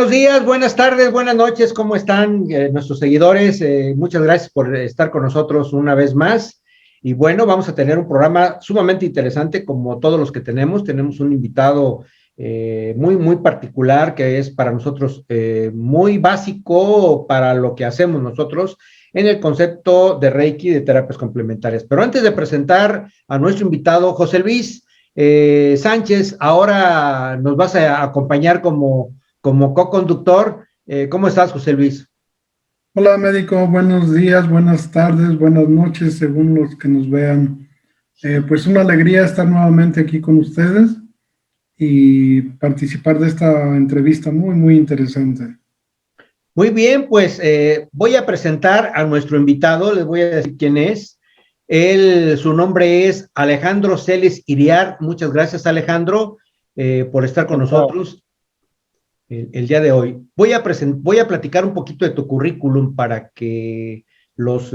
buenos días, buenas tardes, buenas noches, ¿cómo están nuestros seguidores? Muchas gracias por estar con nosotros una vez más. Y bueno, vamos a tener un programa sumamente interesante como todos los que tenemos. Tenemos un invitado muy particular que es para nosotros muy básico para lo que hacemos nosotros en el concepto de Reiki, de terapias complementarias. Pero antes de presentar a nuestro invitado, José Luis Sánchez, ahora nos vas a acompañar como co-conductor. ¿Cómo estás, José Luis? Hola, médico, buenos días, buenas tardes, buenas noches, según los que nos vean. Pues una alegría estar nuevamente aquí con ustedes y participar de esta entrevista muy interesante. Muy bien, pues voy a presentar a nuestro invitado, les voy a decir quién es. Su nombre es Alejandro Celis Iriar. Muchas gracias, Alejandro, por estar con nosotros el día de hoy. Voy a platicar un poquito de tu currículum para que los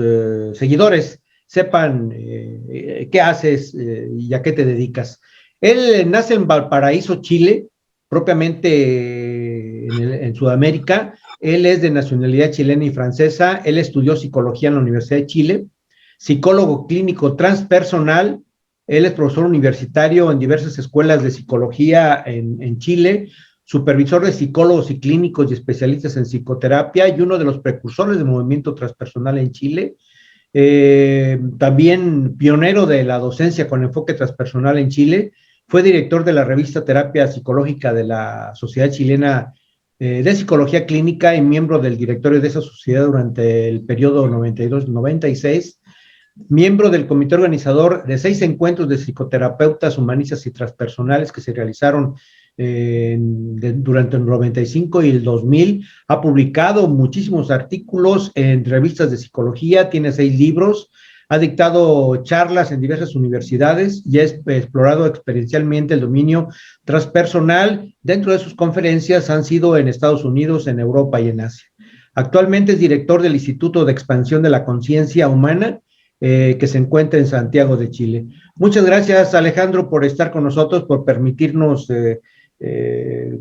seguidores sepan qué haces y a qué te dedicas. Él nace en Valparaíso, Chile, propiamente en Sudamérica. Él es de nacionalidad chilena y francesa. Él estudió psicología en la Universidad de Chile, psicólogo clínico transpersonal. Él es profesor universitario en diversas escuelas de psicología en Chile, supervisor de psicólogos y clínicos y especialistas en psicoterapia y uno de los precursores del movimiento transpersonal en Chile. También pionero de la docencia con enfoque transpersonal en Chile. Fue director de la revista Terapia Psicológica de la Sociedad Chilena de Psicología Clínica y miembro del directorio de esa sociedad durante el periodo 92-96. Miembro del comité organizador de 6 encuentros de psicoterapeutas humanistas y transpersonales que se realizaron durante el 95 y el 2000. Ha publicado muchísimos artículos en revistas de psicología, tiene 6 libros, ha dictado charlas en diversas universidades y ha explorado experiencialmente el dominio transpersonal. Dentro de sus conferencias han sido en Estados Unidos, en Europa y en Asia. Actualmente es director del Instituto de Expansión de la Conciencia Humana, que se encuentra en Santiago de Chile. Muchas gracias, Alejandro, por estar con nosotros, por permitirnos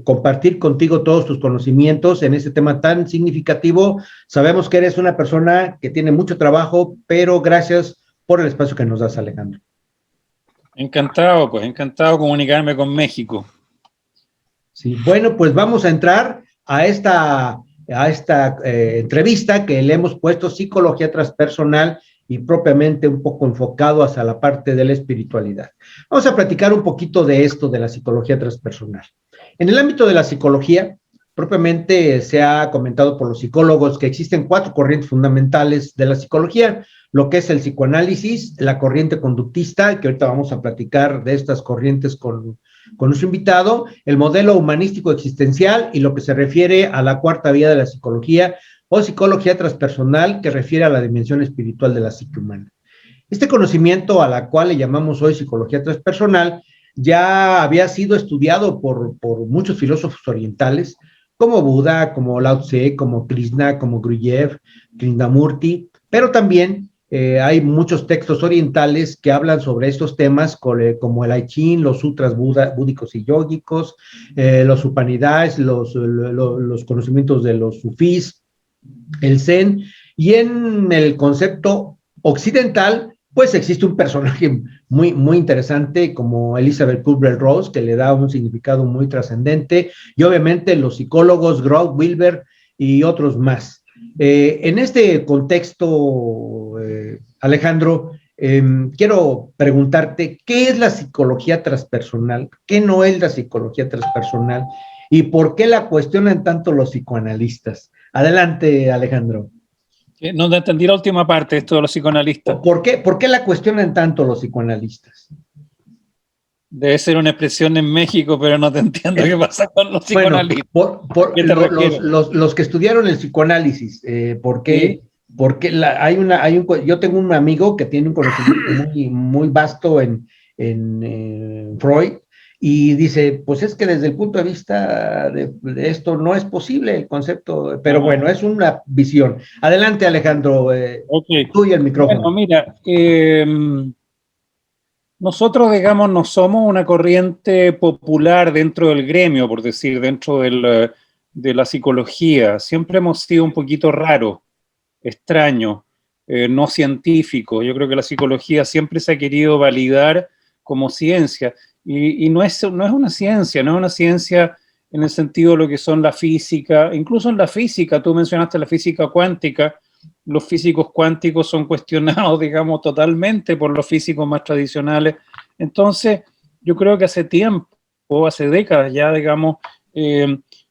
compartir contigo todos tus conocimientos en este tema tan significativo. Sabemos que eres una persona que tiene mucho trabajo, pero gracias por el espacio que nos das, Alejandro. Encantado, pues, encantado de comunicarme con México. Sí, bueno, pues vamos a entrar a esta entrevista que le hemos puesto psicología transpersonal y propiamente un poco enfocado hacia la parte de la espiritualidad. Vamos a platicar un poquito de esto de la psicología transpersonal. En el ámbito de la psicología, propiamente se ha comentado por los psicólogos que existen 4 corrientes fundamentales de la psicología, lo que es el psicoanálisis, la corriente conductista, que ahorita vamos a platicar de estas corrientes con nuestro invitado, el modelo humanístico existencial y lo que se refiere a la 4ª vía de la psicología, o psicología transpersonal, que refiere a la dimensión espiritual de la psique humana. Este conocimiento, a la cual le llamamos hoy psicología transpersonal, ya había sido estudiado por muchos filósofos orientales, como Buda, como Lao Tse, como Krishna, como Gurujev, Krishnamurti, pero también hay muchos textos orientales que hablan sobre estos temas, como el I Ching, los sutras búdicos y yógicos, los Upanishads, los conocimientos de los sufís, el Zen, y en el concepto occidental, pues existe un personaje muy interesante como Elizabeth Kubler-Ross, que le da un significado muy trascendente, y obviamente los psicólogos Groth, Wilber y otros más. En este contexto, Alejandro, quiero preguntarte, ¿qué es la psicología transpersonal? ¿Qué no es la psicología transpersonal? ¿Y por qué la cuestionan tanto los psicoanalistas? Adelante, Alejandro. No te entendí la última parte, esto de los psicoanalistas. ¿Por qué la cuestionan tanto los psicoanalistas? Debe ser una expresión en México, pero no te entiendo qué pasa con los psicoanalistas. Bueno, los que estudiaron el psicoanálisis, ¿por qué? ¿Sí? Porque yo tengo un amigo que tiene un conocimiento muy vasto en Freud, y dice, pues es que desde el punto de vista de esto no es posible el concepto, pero bueno, es una visión. Adelante, Alejandro, tú y el micrófono. Bueno, mira, nosotros, digamos, no somos una corriente popular dentro del gremio, por decir, dentro del de la psicología. Siempre hemos sido un poquito raros, extraños, no científicos. Yo creo que la psicología siempre se ha querido validar como ciencia, y no es una ciencia, no es una ciencia en el sentido de lo que son la física. Incluso en la física, tú mencionaste la física cuántica, los físicos cuánticos son cuestionados, digamos, totalmente por los físicos más tradicionales. Entonces, yo creo que hace tiempo, hace décadas ya, digamos,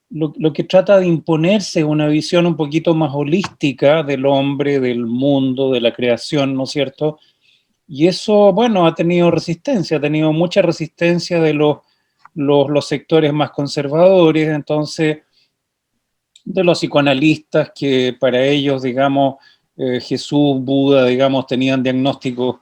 lo que trata de imponerse es una visión un poquito más holística del hombre, del mundo, de la creación, ¿no es cierto? Y eso, bueno, ha tenido resistencia, ha tenido mucha resistencia de los sectores más conservadores, entonces, de los psicoanalistas, que para ellos, digamos, Jesús, Buda, digamos, tenían diagnósticos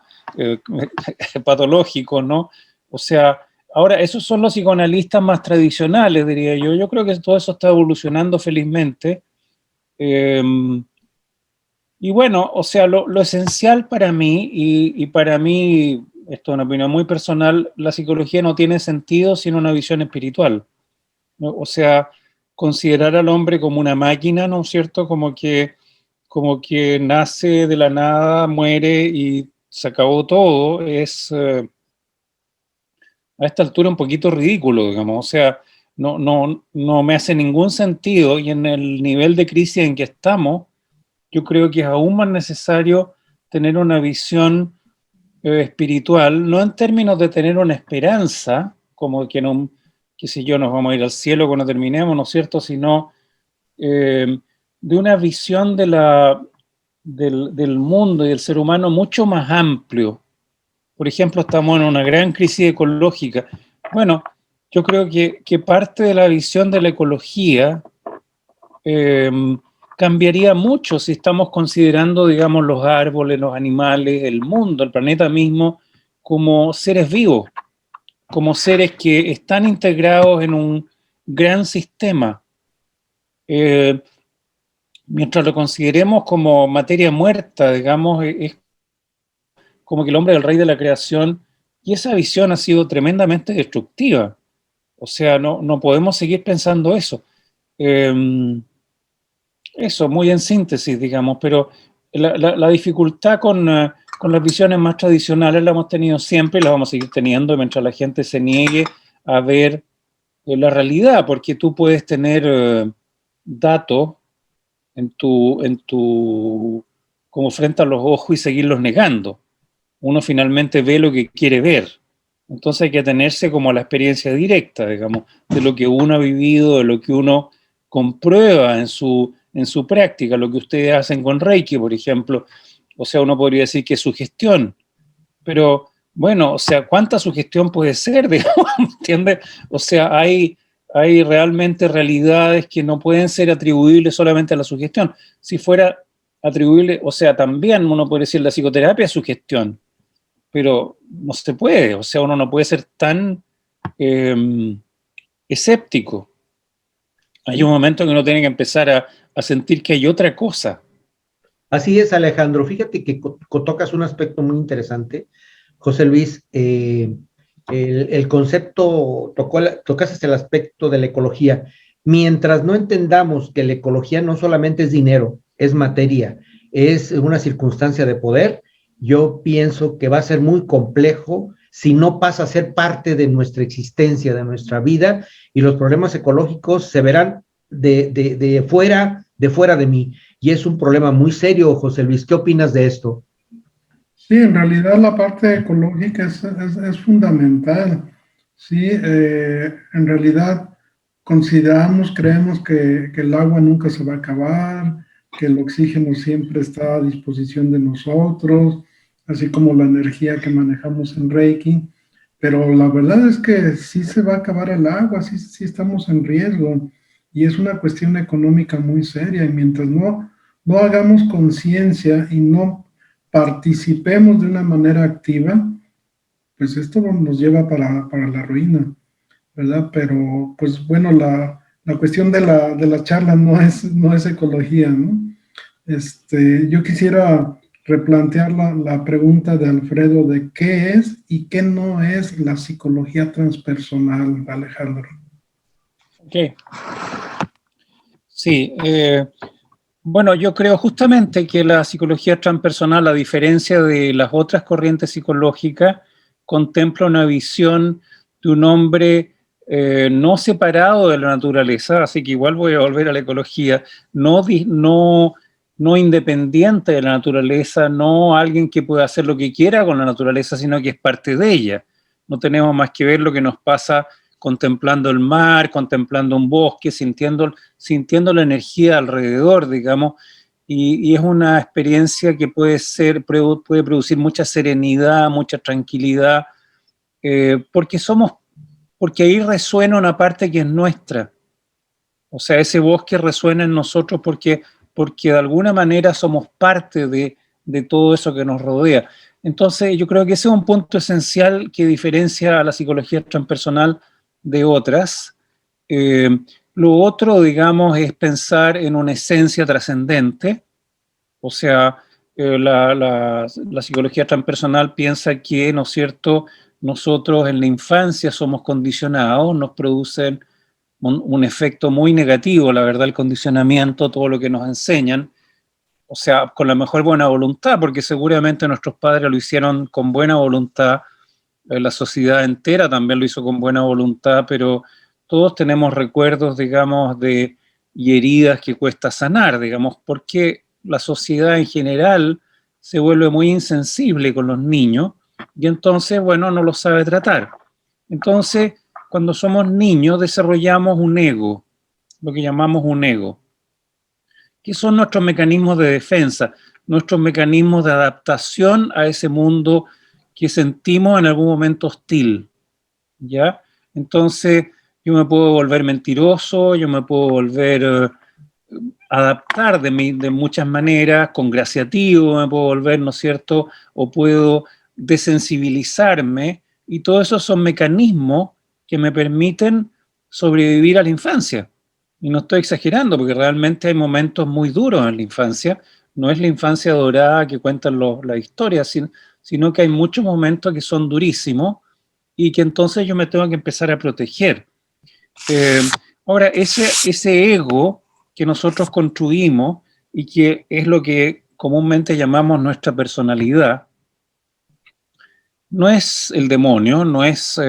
patológicos, ¿no? O sea, ahora, esos son los psicoanalistas más tradicionales, diría yo. Yo creo que todo eso está evolucionando felizmente. Y bueno, o sea, lo esencial para mí, y para mí, esto es una opinión muy personal, la psicología no tiene sentido sin una visión espiritual, ¿no? O sea, considerar al hombre como una máquina, ¿no es cierto? Como que nace de la nada, muere y se acabó todo, es a esta altura un poquito ridículo, digamos. O sea, no me hace ningún sentido, y en el nivel de crisis en que estamos, yo creo que es aún más necesario tener una visión espiritual, no en términos de tener una esperanza, como que no, qué sé yo, nos vamos a ir al cielo cuando terminemos, ¿no es cierto?, sino de una visión del mundo y del ser humano mucho más amplio. Por ejemplo, estamos en una gran crisis ecológica. Bueno, yo creo que parte de la visión de la ecología cambiaría mucho si estamos considerando, digamos, los árboles, los animales, el mundo, el planeta mismo, como seres vivos, como seres que están integrados en un gran sistema. Mientras lo consideremos como materia muerta, digamos, es como que el hombre es el rey de la creación, y esa visión ha sido tremendamente destructiva. O sea, no podemos seguir pensando eso. Eso, muy en síntesis, digamos, pero la dificultad con las visiones más tradicionales la hemos tenido siempre y la vamos a seguir teniendo mientras la gente se niegue a ver la realidad, porque tú puedes tener datos como frente a los ojos y seguirlos negando. Uno finalmente ve lo que quiere ver. Entonces hay que atenerse como a la experiencia directa, digamos, de lo que uno ha vivido, de lo que uno comprueba en su práctica, lo que ustedes hacen con Reiki, por ejemplo. O sea, uno podría decir que es sugestión, pero bueno, o sea, ¿cuánta sugestión puede ser? Digamos, ¿entiendes? O sea, hay realmente realidades que no pueden ser atribuibles solamente a la sugestión. Si fuera atribuible, o sea, también uno puede decir la psicoterapia es sugestión, pero no se puede, o sea, uno no puede ser tan escéptico. Hay un momento que uno tiene que empezar a sentir que hay otra cosa. Así es, Alejandro. Fíjate que tocas un aspecto muy interesante, José Luis. El concepto, tocaste el aspecto de la ecología. Mientras no entendamos que la ecología no solamente es dinero, es materia, es una circunstancia de poder, yo pienso que va a ser muy complejo si no pasa a ser parte de nuestra existencia, de nuestra vida, y los problemas ecológicos se verán de fuera de mí. Y es un problema muy serio, José Luis. ¿Qué opinas de esto? Sí, en realidad la parte ecológica es fundamental. Sí, en realidad creemos que el agua nunca se va a acabar, que el oxígeno siempre está a disposición de nosotros, así como la energía que manejamos en Reiki. Pero la verdad es que sí se va a acabar el agua, sí estamos en riesgo. Y es una cuestión económica muy seria. Y mientras no hagamos conciencia y no participemos de una manera activa, pues esto nos lleva para la ruina, ¿verdad? Pero, pues bueno, la cuestión de la charla no es ecología, ¿no? Yo quisiera replantear la pregunta de Alfredo de qué es y qué no es la psicología transpersonal, Alejandro. Okay. Sí, bueno, yo creo justamente que la psicología transpersonal, a diferencia de las otras corrientes psicológicas, contempla una visión de un hombre no separado de la naturaleza, así que igual voy a volver a la ecología, no independiente de la naturaleza, no alguien que pueda hacer lo que quiera con la naturaleza, sino que es parte de ella. No tenemos más que ver lo que nos pasa contemplando el mar, contemplando un bosque, sintiendo la energía alrededor, digamos, y es una experiencia que puede producir mucha serenidad, mucha tranquilidad, porque ahí resuena una parte que es nuestra. O sea, ese bosque resuena en nosotros porque de alguna manera somos parte de todo eso que nos rodea. Entonces, yo creo que ese es un punto esencial que diferencia a la psicología transpersonal de otras. Lo otro, digamos, es pensar en una esencia trascendente. O sea, la psicología transpersonal piensa que, ¿no es cierto?, nosotros en la infancia somos condicionados, nos producen un efecto muy negativo, la verdad, el condicionamiento, todo lo que nos enseñan, o sea, con la mejor buena voluntad, porque seguramente nuestros padres lo hicieron con buena voluntad, la sociedad entera también lo hizo con buena voluntad, pero todos tenemos recuerdos, digamos, y heridas que cuesta sanar, digamos, porque la sociedad en general se vuelve muy insensible con los niños y entonces, bueno, no los sabe tratar. Entonces, cuando somos niños desarrollamos un ego, lo que llamamos un ego, que son nuestros mecanismos de defensa, nuestros mecanismos de adaptación a ese mundo que sentimos en algún momento hostil, ¿ya? Entonces, yo me puedo volver mentiroso, yo me puedo volver adaptar de muchas maneras, congraciativo, me puedo volver, ¿no es cierto? O puedo desensibilizarme, y todos esos son mecanismos que me permiten sobrevivir a la infancia. Y no estoy exagerando, porque realmente hay momentos muy duros en la infancia. No es la infancia dorada que cuentan la historia, sino que hay muchos momentos que son durísimos y que entonces yo me tengo que empezar a proteger. Ahora, ese ego que nosotros construimos y que es lo que comúnmente llamamos nuestra personalidad, no es el demonio, no es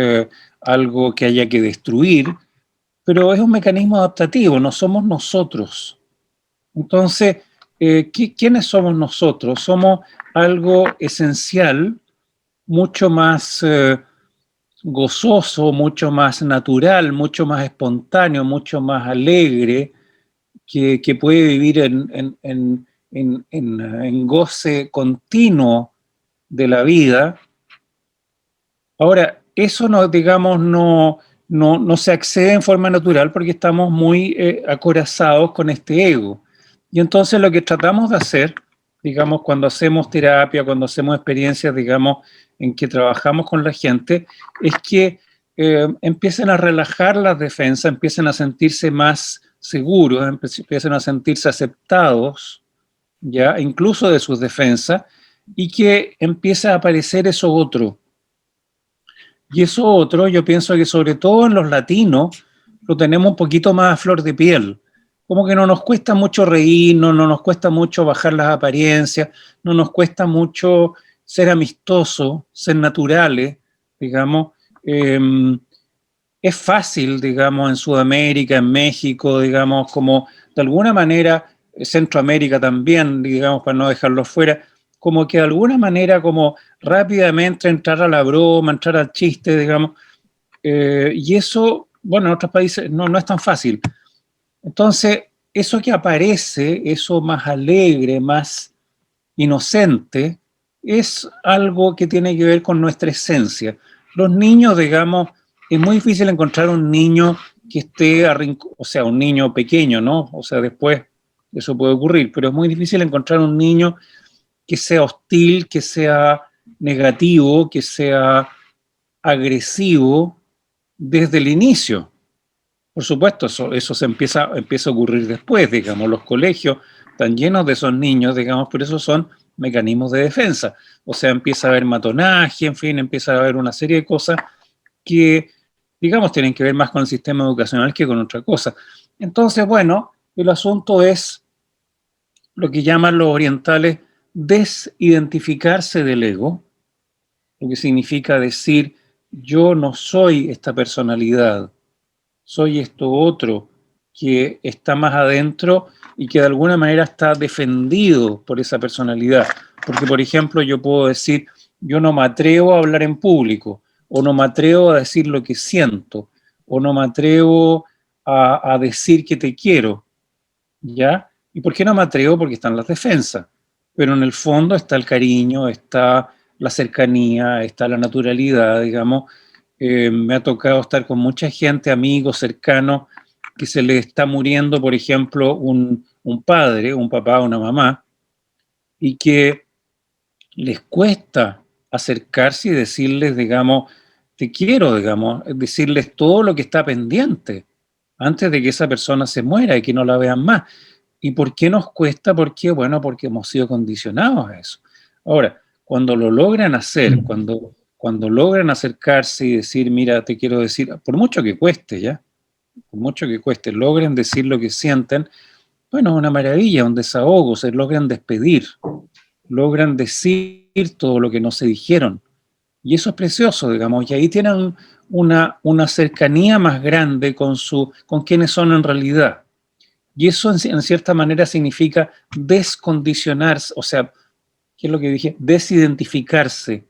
algo que haya que destruir, pero es un mecanismo adaptativo, no somos nosotros. Entonces, ¿quiénes somos nosotros? Somos algo esencial, mucho más gozoso, mucho más natural, mucho más espontáneo, mucho más alegre, que puede vivir en goce continuo de la vida. Ahora, eso no, digamos, no se accede en forma natural porque estamos muy acorazados con este ego. Y entonces lo que tratamos de hacer, digamos, cuando hacemos terapia, cuando hacemos experiencias, digamos, en que trabajamos con la gente, es que empiecen a relajar las defensas, empiecen a sentirse más seguros, empiecen a sentirse aceptados, ya, incluso de sus defensas, y que empiece a aparecer eso otro. Y eso otro, yo pienso que sobre todo en los latinos, lo tenemos un poquito más a flor de piel. Como que no nos cuesta mucho reírnos, no nos cuesta mucho bajar las apariencias, no nos cuesta mucho ser amistosos, ser naturales, digamos. Es fácil, digamos, en Sudamérica, en México, digamos, como de alguna manera, Centroamérica también, digamos, para no dejarlo fuera, como que de alguna manera, como rápidamente entrar a la broma, entrar al chiste, digamos, y eso, bueno, en otros países no es tan fácil. Entonces, eso que aparece, eso más alegre, más inocente, es algo que tiene que ver con nuestra esencia. Los niños, digamos, es muy difícil encontrar un niño que esté, o sea, un niño pequeño, ¿no? O sea, después eso puede ocurrir, pero es muy difícil encontrar un niño que sea hostil, que sea negativo, que sea agresivo desde el inicio. Por supuesto, eso se empieza a ocurrir después, digamos, los colegios están llenos de esos niños, digamos, por eso son mecanismos de defensa. O sea, empieza a haber matonaje, en fin, empieza a haber una serie de cosas que, digamos, tienen que ver más con el sistema educacional que con otra cosa. Entonces, bueno, El asunto es lo que llaman los orientales desidentificarse del ego, lo que significa decir, yo no soy esta personalidad, soy esto otro que está más adentro y que de alguna manera está defendido por esa personalidad. Porque, por ejemplo, yo puedo decir, yo no me atrevo a hablar en público, o no me atrevo a decir lo que siento, o no me atrevo a decir que te quiero, ¿ya? ¿Y por qué no me atrevo? Porque están las defensas. Pero en el fondo está el cariño, está la cercanía, está la naturalidad, digamos. Me ha tocado estar con mucha gente, amigos, cercanos, que se le está muriendo, por ejemplo, un padre, un papá, una mamá, y que les cuesta acercarse y decirles, digamos, te quiero, digamos, decirles todo lo que está pendiente antes de que esa persona se muera y que no la vean más. ¿Y por qué nos cuesta? ¿Por qué? Bueno, porque hemos sido condicionados a eso. Ahora, cuando lo logran hacer, cuando logran acercarse y decir, mira, te quiero decir, por mucho que cueste, ¿ya? Por mucho que cueste, logren decir lo que sienten, bueno, es una maravilla, un desahogo, se logran despedir, logran decir todo lo que no se dijeron. Y eso es precioso, digamos, y ahí tienen una cercanía más grande con quienes son en realidad. Y eso en cierta manera significa descondicionarse, o sea, ¿qué es lo que dije? Desidentificarse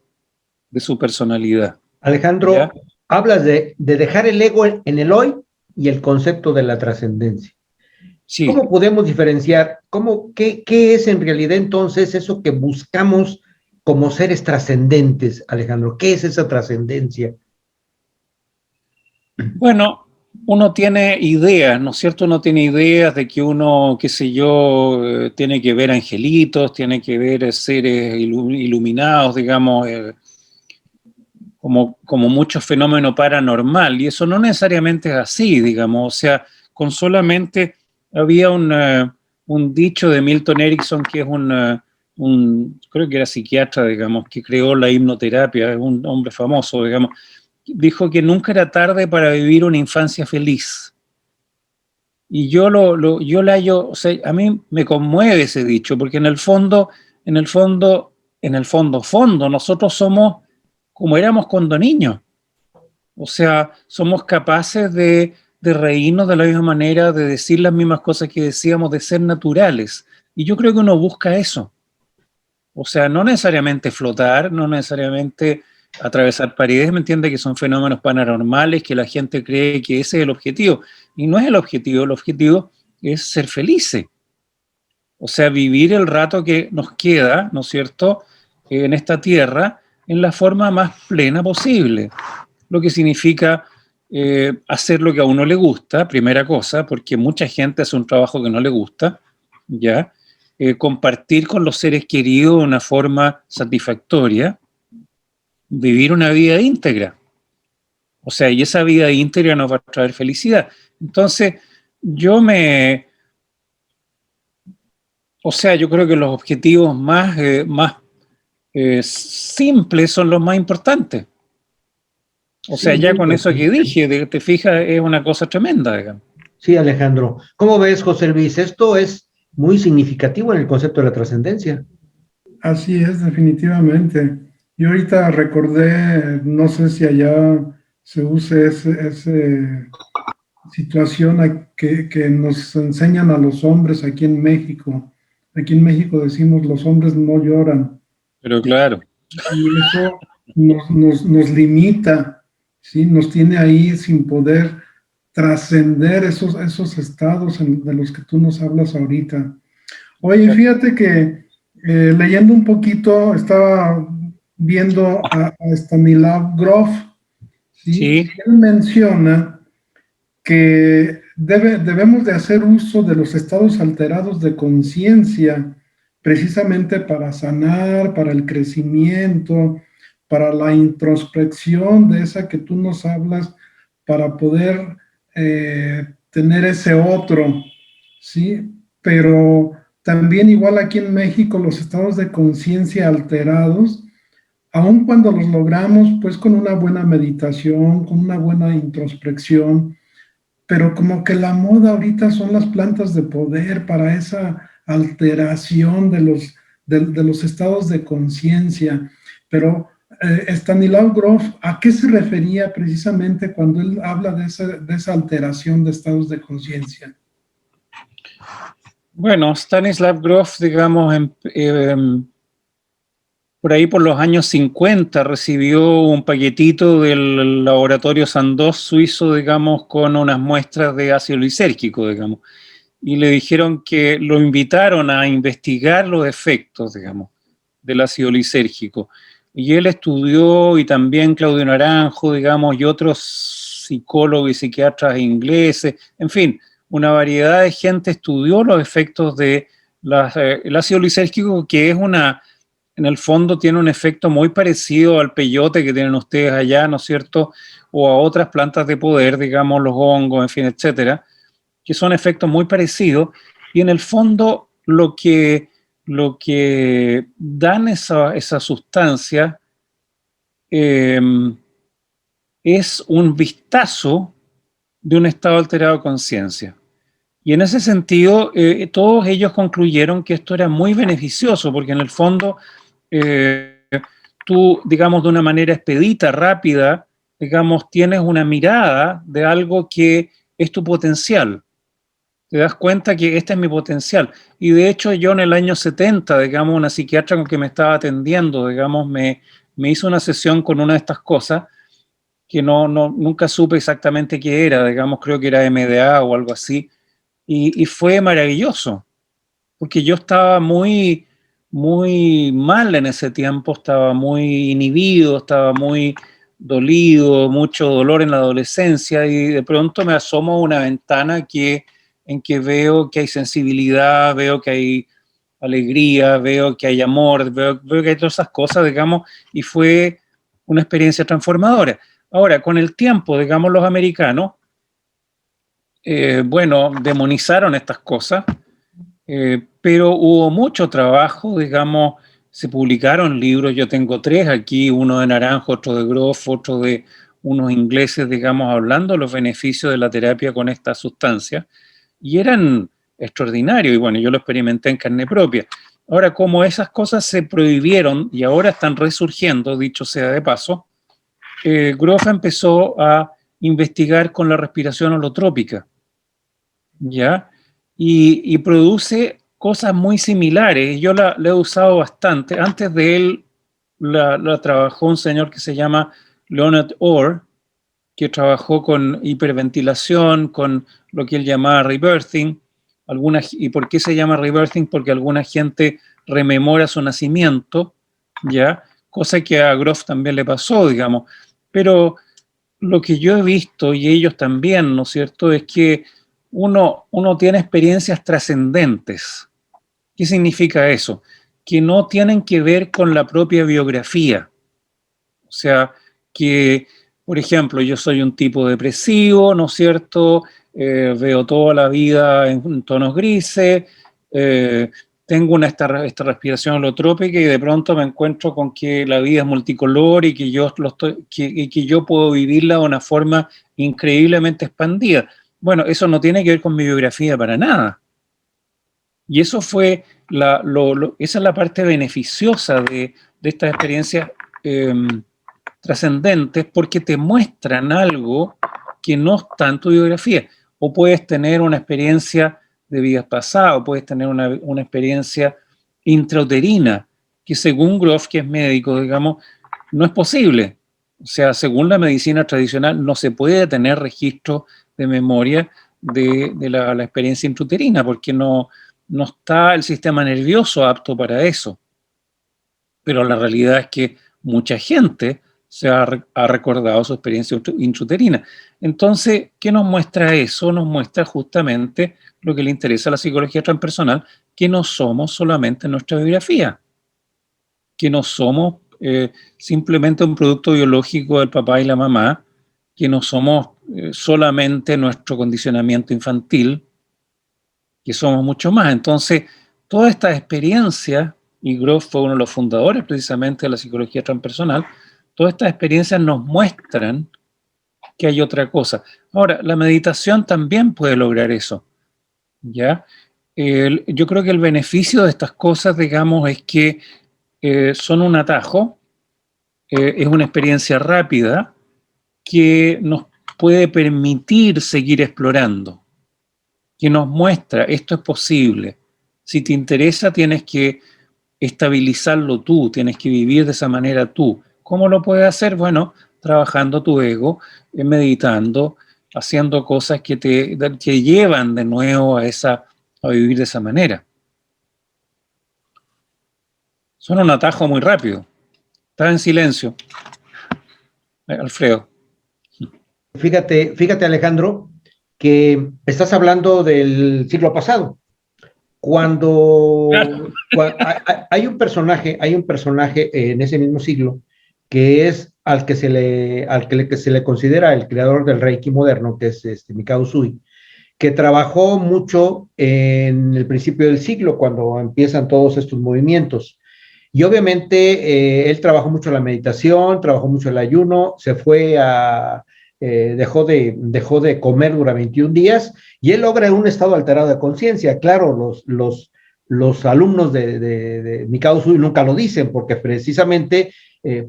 de su personalidad. Alejandro, ¿Ya? hablas de dejar el ego en el hoy y el concepto de la trascendencia. Sí. ¿Cómo podemos diferenciar? ¿Qué es en realidad entonces eso que buscamos como seres trascendentes, Alejandro? ¿Qué es esa trascendencia? Bueno, uno tiene ideas, ¿no es cierto? Uno tiene ideas de que uno, qué sé yo, tiene que ver angelitos, tiene que ver seres iluminados, digamos, como mucho fenómeno paranormal, y eso no necesariamente es así, digamos, o sea, con solamente había un dicho de Milton Erickson, que es creo que era psiquiatra, digamos, que creó la hipnoterapia, es un hombre famoso, digamos, dijo que nunca era tarde para vivir una infancia feliz. Y yo o sea, a mí me conmueve ese dicho, porque en el fondo, nosotros somos como éramos cuando niños. O sea, somos capaces de reírnos de la misma manera, de decir las mismas cosas que decíamos, de ser naturales. Y yo creo que uno busca eso. O sea, no necesariamente flotar, no necesariamente atravesar paredes, ¿me entiende? Que son fenómenos paranormales, que la gente cree que ese es el objetivo. Y no es el objetivo es ser felices. O sea, vivir el rato que nos queda, ¿no es cierto?, en esta tierra, en la forma más plena posible. Lo que significa hacer lo que a uno le gusta, primera cosa, porque mucha gente hace un trabajo que no le gusta, ¿ya? Compartir con los seres queridos de una forma satisfactoria, vivir una vida íntegra. O sea, y esa vida íntegra nos va a traer felicidad. Entonces, yo creo que los objetivos más simples son los más importantes. O sea, ya con eso que dije, te fijas, es una cosa tremenda, digamos. Sí, Alejandro. ¿Cómo ves, José Luis? Esto es muy significativo en el concepto de la trascendencia. Así es, definitivamente. Yo ahorita recordé, no sé si allá se use esa situación que nos enseñan a los hombres aquí en México. Aquí en México decimos los hombres no lloran. Pero claro. Y eso nos limita, ¿sí? Nos tiene ahí sin poder trascender esos estados de los que tú nos hablas ahorita. Oye, fíjate que leyendo un poquito, estaba viendo a Stanislav Grof, ¿sí? Sí. Él menciona que debemos de hacer uso de los estados alterados de conciencia precisamente para sanar, para el crecimiento, para la introspección de esa que tú nos hablas, para poder tener ese otro, ¿sí? Pero también igual aquí en México los estados de conciencia alterados, aun cuando los logramos pues con una buena meditación, con una buena introspección, pero como que la moda ahorita son las plantas de poder para esa alteración de los estados de conciencia. Pero Stanislav Grof, ¿a qué se refería precisamente cuando él habla de esa alteración de estados de conciencia? Bueno, Stanislav Grof, digamos, por ahí por los años 50 recibió un paquetito del laboratorio Sandoz suizo, digamos, con unas muestras de ácido lisérgico, digamos, y le dijeron que lo invitaron a investigar los efectos, digamos, del ácido lisérgico. Y él estudió, y también Claudio Naranjo, digamos, y otros psicólogos y psiquiatras ingleses, en fin, una variedad de gente estudió los efectos de el ácido lisérgico, que es en el fondo tiene un efecto muy parecido al peyote que tienen ustedes allá, ¿no es cierto? O a otras plantas de poder, digamos, los hongos, en fin, etcétera, que son efectos muy parecidos, y en el fondo lo que dan esa sustancia es un vistazo de un estado alterado de conciencia. Y en ese sentido, todos ellos concluyeron que esto era muy beneficioso, porque en el fondo tú, digamos, de una manera expedita, rápida, digamos, tienes una mirada de algo que es tu potencial. Te das cuenta que este es mi potencial. Y de hecho yo en el año 70, digamos, una psiquiatra con que me estaba atendiendo, digamos, me hizo una sesión con una de estas cosas que nunca supe exactamente qué era, digamos, creo que era MDA o algo así, y fue maravilloso, porque yo estaba muy, muy mal en ese tiempo, estaba muy inhibido, estaba muy dolido, mucho dolor en la adolescencia, y de pronto me asomo a una ventana en que veo que hay sensibilidad, veo que hay alegría, veo que hay amor, veo que hay todas esas cosas, digamos, y fue una experiencia transformadora. Ahora, con el tiempo, digamos, los americanos, bueno, demonizaron estas cosas, pero hubo mucho trabajo, digamos, se publicaron libros, yo tengo 3 aquí, uno de Naranjo, otro de Grof, otro de unos ingleses, digamos, hablando de los beneficios de la terapia con esta sustancia, y eran extraordinarios, y bueno, yo lo experimenté en carne propia. Ahora, como esas cosas se prohibieron y ahora están resurgiendo, dicho sea de paso, Grof empezó a investigar con la respiración holotrópica, ¿ya? Y produce cosas muy similares. Yo la he usado bastante. Antes de él la trabajó un señor que se llama Leonard Orr, que trabajó con hiperventilación, con lo que él llamaba rebirthing. ¿Y por qué se llama rebirthing? Porque alguna gente rememora su nacimiento, ¿ya? Cosa que a Grof también le pasó, digamos. Pero lo que yo he visto, y ellos también, ¿no es cierto?, es que uno tiene experiencias trascendentes. ¿Qué significa eso? Que no tienen que ver con la propia biografía. O sea, que, por ejemplo, yo soy un tipo depresivo, ¿no es cierto?, veo toda la vida en tonos grises, tengo esta respiración holotrópica y de pronto me encuentro con que la vida es multicolor y que yo puedo vivirla de una forma increíblemente expandida. Bueno, eso no tiene que ver con mi biografía para nada. Y eso fue esa es la parte beneficiosa de estas experiencias trascendentes, porque te muestran algo que no está en tu biografía. O puedes tener una experiencia de vidas pasadas, o puedes tener una experiencia intrauterina, que según Grof, que es médico, digamos, no es posible. O sea, según la medicina tradicional, no se puede tener registro de memoria de la experiencia intrauterina, porque no está el sistema nervioso apto para eso. Pero la realidad es que mucha gente ha recordado su experiencia intrauterina. Entonces, ¿qué nos muestra eso? Nos muestra justamente lo que le interesa a la psicología transpersonal, que no somos solamente nuestra biografía, que no somos simplemente un producto biológico del papá y la mamá, que no somos solamente nuestro condicionamiento infantil, que somos mucho más. Entonces, todas estas experiencias, y Grof fue uno de los fundadores precisamente de la psicología transpersonal, todas estas experiencias nos muestran que hay otra cosa. Ahora, la meditación también puede lograr eso, ¿ya? Yo creo que el beneficio de estas cosas, digamos, es que son un atajo, es una experiencia rápida que nos puede permitir seguir explorando, que nos muestra esto es posible. Si te interesa, tienes que estabilizarlo tú, tienes que vivir de esa manera tú. ¿Cómo lo puedes hacer? Bueno, trabajando tu ego, meditando, haciendo cosas que llevan de nuevo a vivir de esa manera. Son un atajo muy rápido. Estás en silencio, Alfredo. Fíjate Alejandro, que estás hablando del siglo pasado. Cuando hay un personaje en ese mismo siglo que es al que se le considera el creador del Reiki moderno, que es Mikao Usui, que trabajó mucho en el principio del siglo, cuando empiezan todos estos movimientos. Y obviamente él trabajó mucho la meditación, trabajó mucho el ayuno, dejó de comer durante 21 días y él logra un estado alterado de conciencia. Claro, los alumnos de Mikao Usui nunca lo dicen porque precisamente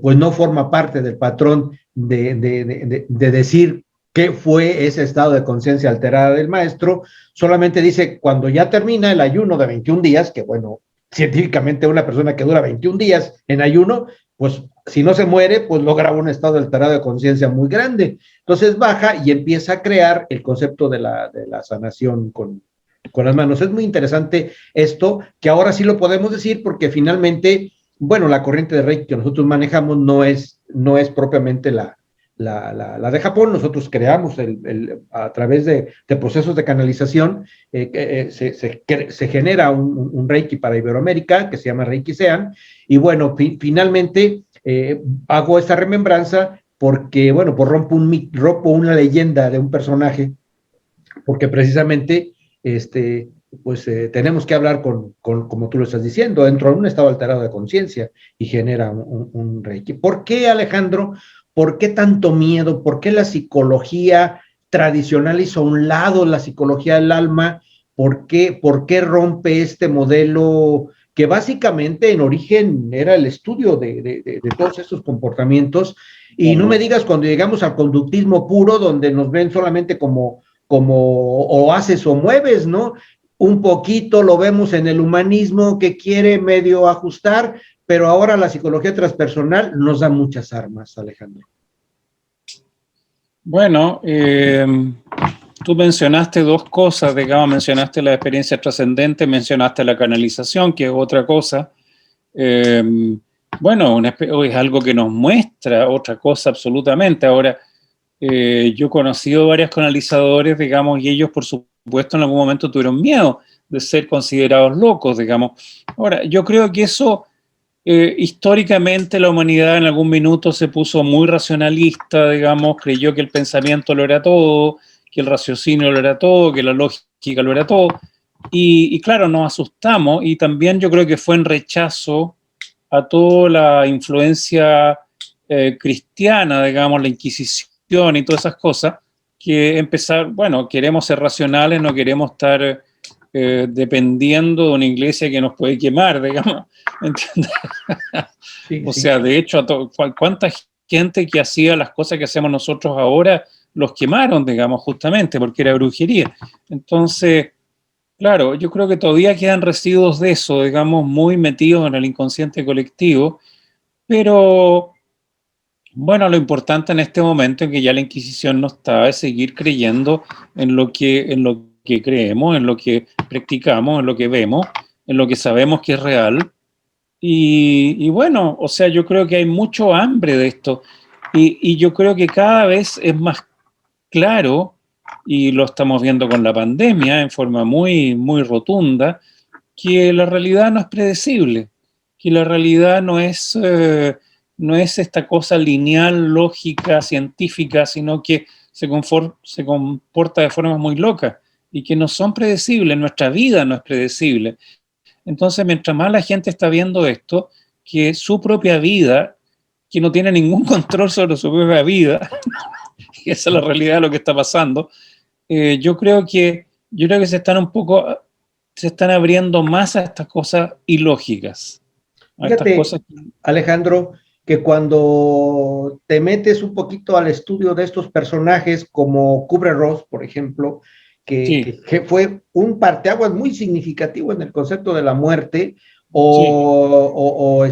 pues no forma parte del patrón de decir qué fue ese estado de conciencia alterada del maestro. Solamente dice cuando ya termina el ayuno de 21 días, que bueno, científicamente una persona que dura 21 días en ayuno, pues si no se muere, pues logra un estado alterado de conciencia muy grande. Entonces baja y empieza a crear el concepto de la sanación con las manos. Es muy interesante esto, que ahora sí lo podemos decir porque finalmente, bueno, la corriente de Reiki que nosotros manejamos no es propiamente la de Japón. Nosotros creamos a través de procesos de canalización, se genera un Reiki para Iberoamérica que se llama Reiki Sean, y bueno, finalmente hago esta remembranza porque, bueno, pues rompo una leyenda de un personaje, porque precisamente, pues tenemos que hablar como tú lo estás diciendo, dentro de un estado alterado de conciencia y genera un Reiki. ¿Por qué, Alejandro? ¿Por qué tanto miedo? ¿Por qué la psicología tradicional hizo a un lado la psicología del alma? ¿Por qué rompe este modelo que básicamente en origen era el estudio de todos estos comportamientos? Y no me digas cuando llegamos al conductismo puro, donde nos ven solamente como o haces o mueves, ¿no? Un poquito lo vemos en el humanismo que quiere medio ajustar, pero ahora la psicología transpersonal nos da muchas armas, Alejandro. Bueno, tú mencionaste dos cosas, digamos, mencionaste la experiencia trascendente, mencionaste la canalización, que es otra cosa. Bueno, es algo que nos muestra otra cosa absolutamente. Ahora, yo he conocido varios canalizadores, digamos, y ellos, por supuesto, en algún momento tuvieron miedo de ser considerados locos, digamos. Ahora, yo creo que eso, históricamente, la humanidad en algún minuto se puso muy racionalista, digamos, creyó que el pensamiento lo era todo, que el raciocinio lo era todo, que la lógica lo era todo, y claro, nos asustamos, y también yo creo que fue en rechazo a toda la influencia cristiana, digamos, la Inquisición y todas esas cosas, que empezar, bueno, queremos ser racionales, no queremos estar dependiendo de una iglesia que nos puede quemar, digamos, ¿entiendes? Sí, o sea, de hecho, ¿cuánta gente que hacía las cosas que hacemos nosotros ahora los quemaron, digamos, justamente porque era brujería? Entonces, claro, yo creo que todavía quedan residuos de eso, digamos, muy metidos en el inconsciente colectivo, pero bueno, lo importante en este momento en que ya la Inquisición no está es seguir creyendo en lo que creemos, en lo que practicamos, en lo que vemos, en lo que sabemos que es real. Y bueno, o sea, yo creo que hay mucho hambre de esto y yo creo que cada vez es más claro, y lo estamos viendo con la pandemia en forma muy, muy rotunda, que la realidad no es predecible, que la realidad no es esta cosa lineal, lógica, científica, sino que se comporta de formas muy locas y que no son predecibles. Nuestra vida no es predecible. Entonces, mientras más la gente está viendo esto, que su propia vida, que no tiene ningún control sobre su propia vida, esa es la realidad de lo que está pasando. Yo creo que se están abriendo más a estas cosas ilógicas. A estas Fíjate, cosas Alejandro, que cuando te metes un poquito al estudio de estos personajes, como Kubler-Ross, por ejemplo, sí, que fue un parteaguas muy significativo en el concepto de la muerte, sí, o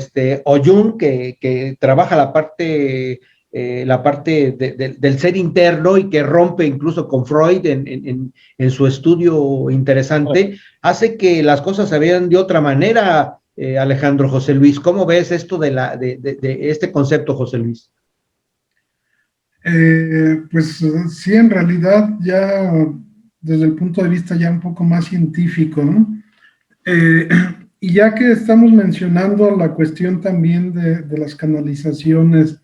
Jung, que trabaja la parte del ser interno y que rompe incluso con Freud en su estudio interesante, hace que las cosas se vean de otra manera. Alejandro, José Luis, ¿cómo ves esto de este concepto, José Luis? Pues sí, en realidad ya desde el punto de vista ya un poco más científico, ¿no? Eh, y ya que estamos mencionando la cuestión también de las canalizaciones,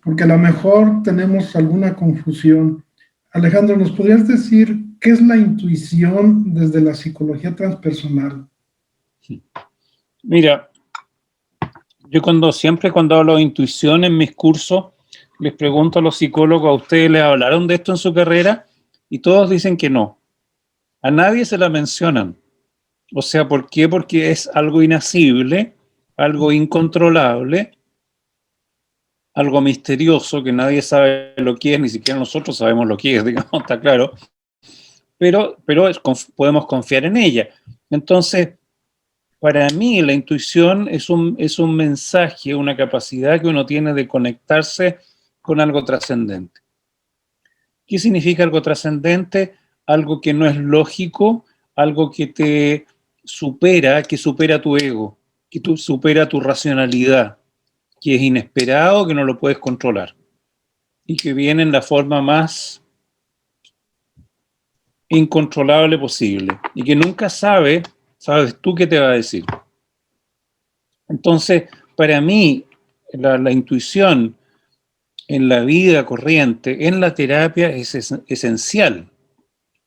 porque a lo mejor tenemos alguna confusión. Alejandro, ¿nos podrías decir qué es la intuición desde la psicología transpersonal? mira, yo siempre cuando hablo de intuición en mis cursos, les pregunto a los psicólogos, ¿a ustedes les hablaron de esto en su carrera? Y todos dicen que no. A nadie se la mencionan. O sea, ¿por qué? Porque es algo inasible, algo incontrolable, algo misterioso que nadie sabe lo que es, ni siquiera nosotros sabemos lo que es, digamos, está claro. Pero podemos confiar en ella. Entonces, para mí la intuición es un mensaje, una capacidad que uno tiene de conectarse con algo trascendente. ¿Qué significa algo trascendente? Algo que no es lógico, algo que te supera, que supera tu ego, que supera tu racionalidad, que es inesperado, que no lo puedes controlar y que viene en la forma más incontrolable posible y que nunca sabes tú qué te va a decir. Entonces, para mí, la intuición en la vida corriente, en la terapia, es esencial.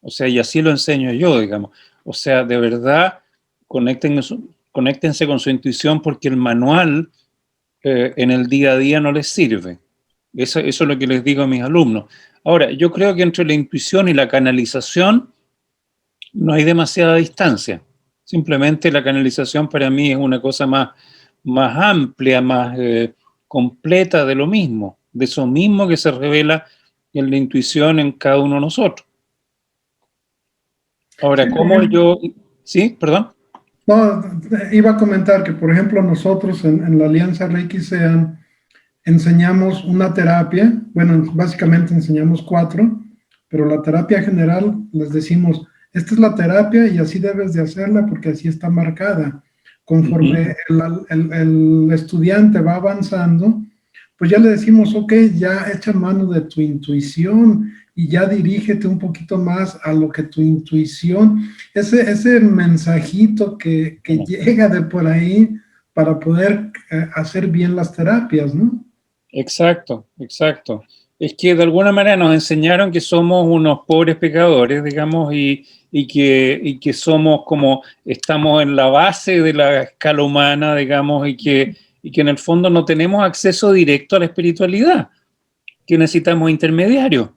O sea, y así lo enseño yo, digamos. O sea, de verdad, conéctense con su intuición porque el manual en el día a día no les sirve. Eso es lo que les digo a mis alumnos. Ahora, yo creo que entre la intuición y la canalización no hay demasiada distancia. Simplemente la canalización para mí es una cosa más amplia, más completa de lo mismo, de eso mismo que se revela en la intuición en cada uno de nosotros. Sí, Ahora, por ¿cómo ejemplo, yo...? ¿Sí? ¿Perdón? no, iba a comentar que, por ejemplo, nosotros en la Alianza Reiki Sean enseñamos una terapia, bueno, básicamente enseñamos 4, pero la terapia general les decimos, esta es la terapia y así debes de hacerla porque así está marcada. Conforme el estudiante va avanzando, pues ya le decimos, ok, ya echa mano de tu intuición y ya dirígete un poquito más a lo que tu intuición, ese mensajito que llega de por ahí para poder hacer bien las terapias, ¿no? Exacto, exacto. Es que de alguna manera nos enseñaron que somos unos pobres pecadores, digamos, y que somos como, estamos en la base de la escala humana, digamos, y que en el fondo no tenemos acceso directo a la espiritualidad, que necesitamos intermediarios.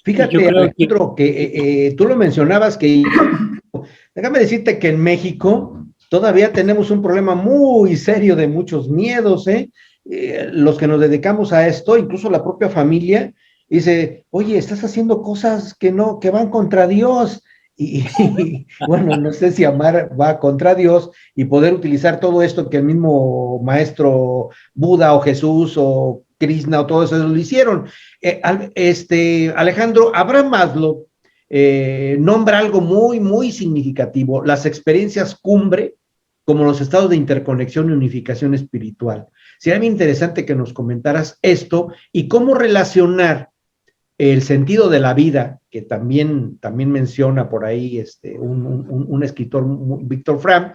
Y yo Fíjate, creo que, Alejandro, que tú lo mencionabas, déjame decirte que en México todavía tenemos un problema muy serio de muchos miedos, ¿eh? Los que nos dedicamos a esto, incluso la propia familia, dice, oye, estás haciendo cosas que no, que van contra Dios. Bueno, no sé si amar va contra Dios y poder utilizar todo esto que el mismo maestro Buda o Jesús o Krishna o todo eso lo hicieron. Alejandro, Abraham Maslow nombra algo muy, muy significativo, las experiencias cumbre como los estados de interconexión y unificación espiritual. Sería muy interesante que nos comentaras esto y cómo relacionar el sentido de la vida, que también menciona por ahí un escritor, Víctor Fram,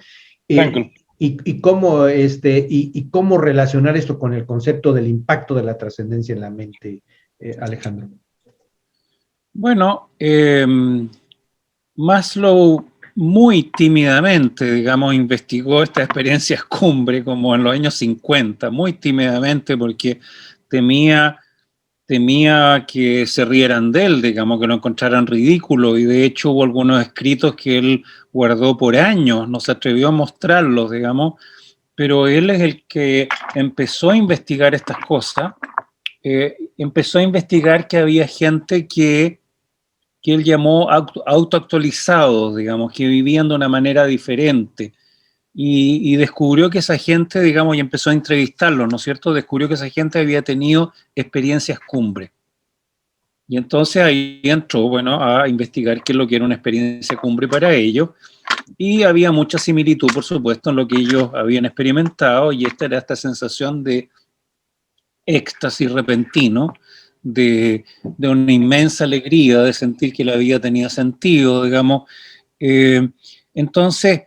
Franklin, y cómo relacionar esto con el concepto del impacto de la trascendencia en la mente, Alejandro. bueno, Maslow muy tímidamente, digamos, investigó estas experiencias cumbre como en los años 50, muy tímidamente porque temía temía que se rieran de él, digamos, que lo encontraran ridículo, y de hecho hubo algunos escritos que él guardó por años, no se atrevió a mostrarlos, digamos, pero él es el que empezó a investigar estas cosas, empezó a investigar que había gente que él llamó autoactualizados, digamos, que vivían de una manera diferente. Y descubrió que esa gente, digamos, y empezó a entrevistarlos, ¿no es cierto? Descubrió que esa gente había tenido experiencias cumbre. Y entonces ahí entró, bueno, a investigar qué es lo que era una experiencia cumbre para ellos. Y había mucha similitud, por supuesto, en lo que ellos habían experimentado, y esta era esta sensación de éxtasis repentino, de una inmensa alegría, de sentir que la vida tenía sentido, digamos. Entonces,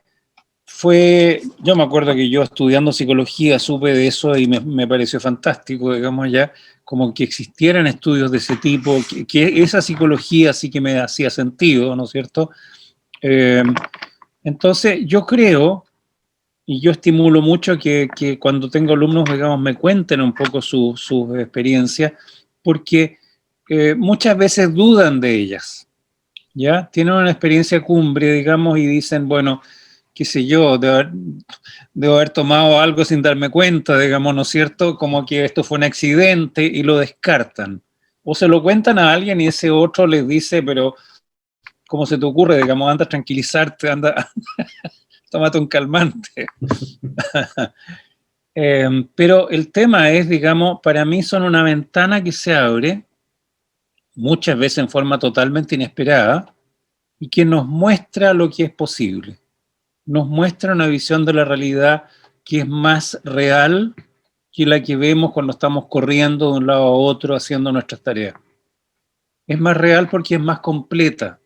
yo me acuerdo que yo estudiando psicología supe de eso y me pareció fantástico, digamos, ya como que existieran estudios de ese tipo, que esa psicología sí que me hacía sentido, ¿no es cierto? Entonces, yo creo, y yo estimulo mucho que cuando tengo alumnos, digamos, me cuenten un poco sus experiencias, porque muchas veces dudan de ellas, ¿ya? Tienen una experiencia cumbre, digamos, y dicen, bueno, qué sé yo, debo haber tomado algo sin darme cuenta, digamos, ¿no es cierto? Como que esto fue un accidente, y lo descartan. O se lo cuentan a alguien y ese otro les dice, pero ¿cómo se te ocurre? Digamos, anda a tranquilizarte, anda, tómate un calmante. Pero el tema es, digamos, para mí son una ventana que se abre, muchas veces en forma totalmente inesperada, y que nos muestra lo que es posible. Nos muestra una visión de la realidad que es más real que la que vemos cuando estamos corriendo de un lado a otro haciendo nuestras tareas. Es más real porque es más completa.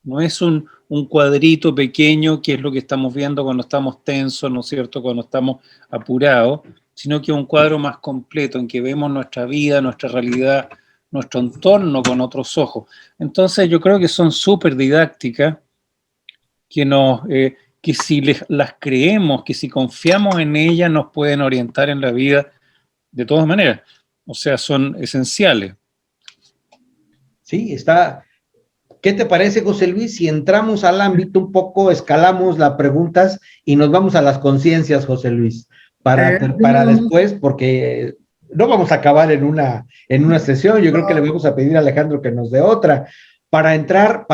No es un cuadrito pequeño, que es lo que estamos viendo cuando estamos tensos, ¿no es cierto?, cuando estamos apurados, sino que es un cuadro más completo en que vemos nuestra vida, nuestra realidad, nuestro entorno con otros ojos. Entonces yo creo que son súper didácticas, que si las creemos, que si confiamos en ellas, nos pueden orientar en la vida de todas maneras. O sea, son esenciales. Sí, está. ¿Qué te parece, José Luis, si entramos al ámbito un poco, escalamos las preguntas y nos vamos a las conciencias, José Luis, para después, porque no vamos a acabar en una sesión? Yo creo que le vamos a pedir a Alejandro que nos dé otra. Para entrar,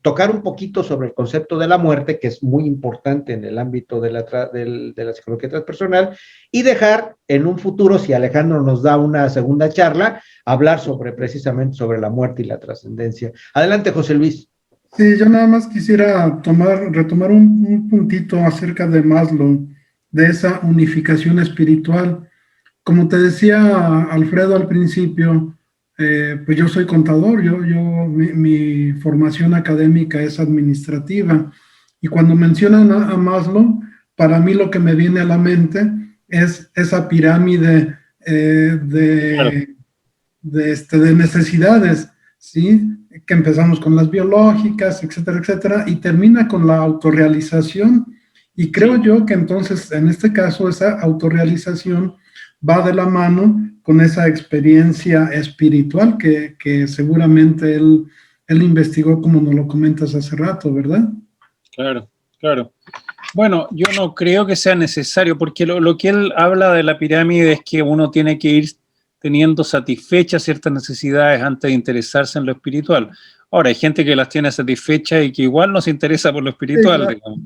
tocar un poquito sobre el concepto de la muerte, que es muy importante en el ámbito de la psicología transpersonal, y dejar en un futuro, si Alejandro nos da una segunda charla, hablar precisamente sobre la muerte y la trascendencia. Adelante, José Luis. Sí, yo nada más quisiera retomar un puntito acerca de Maslow, de esa unificación espiritual. Como te decía Alfredo al principio, pues yo soy contador, mi formación académica es administrativa, y cuando mencionan a Maslow, para mí lo que me viene a la mente es esa pirámide de necesidades, ¿sí? Que empezamos con las biológicas, etcétera, etcétera, y termina con la autorrealización, y creo yo que entonces, en este caso, esa autorrealización va de la mano con esa experiencia espiritual que seguramente él investigó, como nos lo comentas hace rato, ¿verdad? Claro, claro. Bueno, yo no creo que sea necesario, porque lo que él habla de la pirámide es que uno tiene que ir teniendo satisfechas ciertas necesidades antes de interesarse en lo espiritual. Ahora, hay gente que las tiene satisfechas y que igual no se interesa por lo espiritual, sí, claro.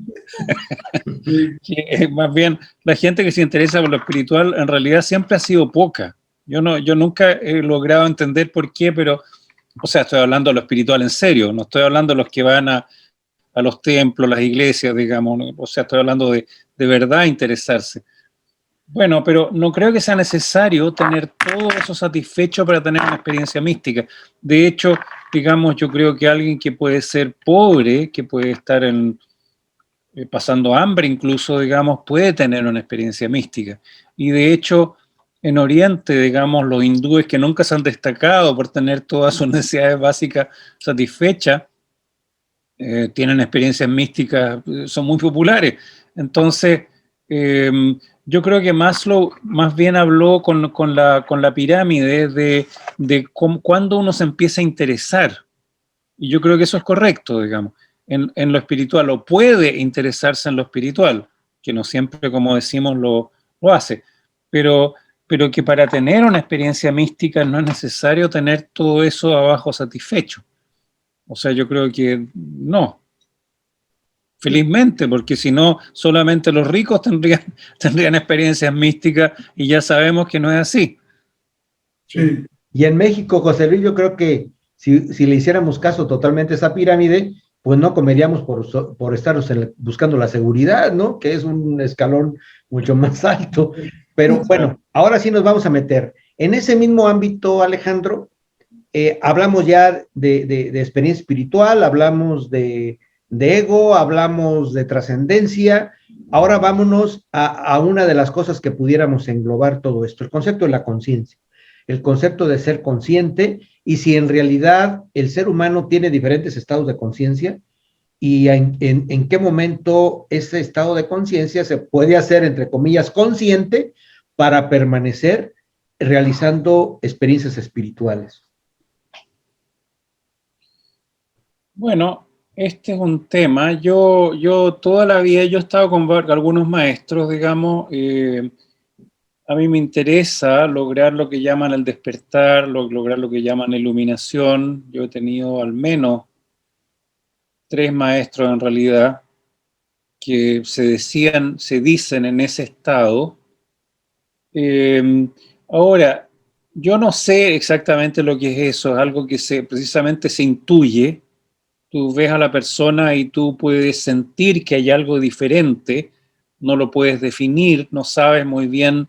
Sí. Que, más bien, la gente que se interesa por lo espiritual en realidad siempre ha sido poca. Yo nunca he logrado entender por qué, pero, o sea, estoy hablando de lo espiritual en serio, no estoy hablando de los que van a los templos, las iglesias, digamos, ¿no? O sea, estoy hablando de verdad interesarse. Bueno, pero no creo que sea necesario tener todo eso satisfecho para tener una experiencia mística. De hecho, digamos, yo creo que alguien que puede ser pobre, que puede estar pasando hambre incluso, digamos, puede tener una experiencia mística. Y de hecho, en Oriente, digamos, los hindúes que nunca se han destacado por tener todas sus necesidades básicas satisfechas, tienen experiencias místicas, son muy populares. Entonces, Yo creo que Maslow más bien habló con la pirámide de cuándo uno se empieza a interesar. Y yo creo que eso es correcto, digamos, en lo espiritual, o puede interesarse en lo espiritual, que no siempre, como decimos, lo hace, pero, pero que para tener una experiencia mística no es necesario tener todo eso abajo satisfecho. O sea, yo creo que no, felizmente, porque si no, solamente los ricos tendrían experiencias místicas y ya sabemos que no es así. Sí. Y en México, José Luis, yo creo que si le hiciéramos caso totalmente a esa pirámide, pues no comeríamos por estar buscando la seguridad, ¿no? Que es un escalón mucho más alto. Pero bueno, ahora sí nos vamos a meter. En ese mismo ámbito, Alejandro, hablamos ya de experiencia espiritual, hablamos de ego, hablamos de trascendencia. Ahora vámonos a una de las cosas que pudiéramos englobar todo esto, el concepto de la conciencia, el concepto de ser consciente y si en realidad el ser humano tiene diferentes estados de conciencia y en qué momento ese estado de conciencia se puede hacer, entre comillas, consciente para permanecer realizando experiencias espirituales. Bueno, este es un tema. Yo toda la vida yo he estado con algunos maestros, digamos. A mí me interesa lograr lo que llaman el despertar, lograr lo que llaman la iluminación. Yo he tenido al menos 3 maestros en realidad que se dicen en ese estado. Ahora, yo no sé exactamente lo que es eso, es algo que precisamente se intuye. Tú ves a la persona y tú puedes sentir que hay algo diferente, no lo puedes definir, no sabes muy bien.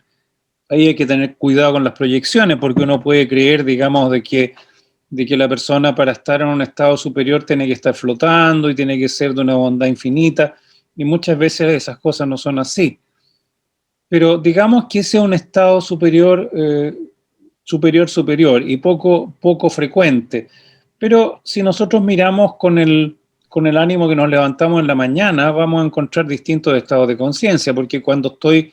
Ahí hay que tener cuidado con las proyecciones, porque uno puede creer, digamos, de que la persona para estar en un estado superior tiene que estar flotando y tiene que ser de una bondad infinita, y muchas veces esas cosas no son así. Pero digamos que ese es un estado superior, superior y poco frecuente. Pero si nosotros miramos con el ánimo que nos levantamos en la mañana, vamos a encontrar distintos estados de conciencia, porque cuando estoy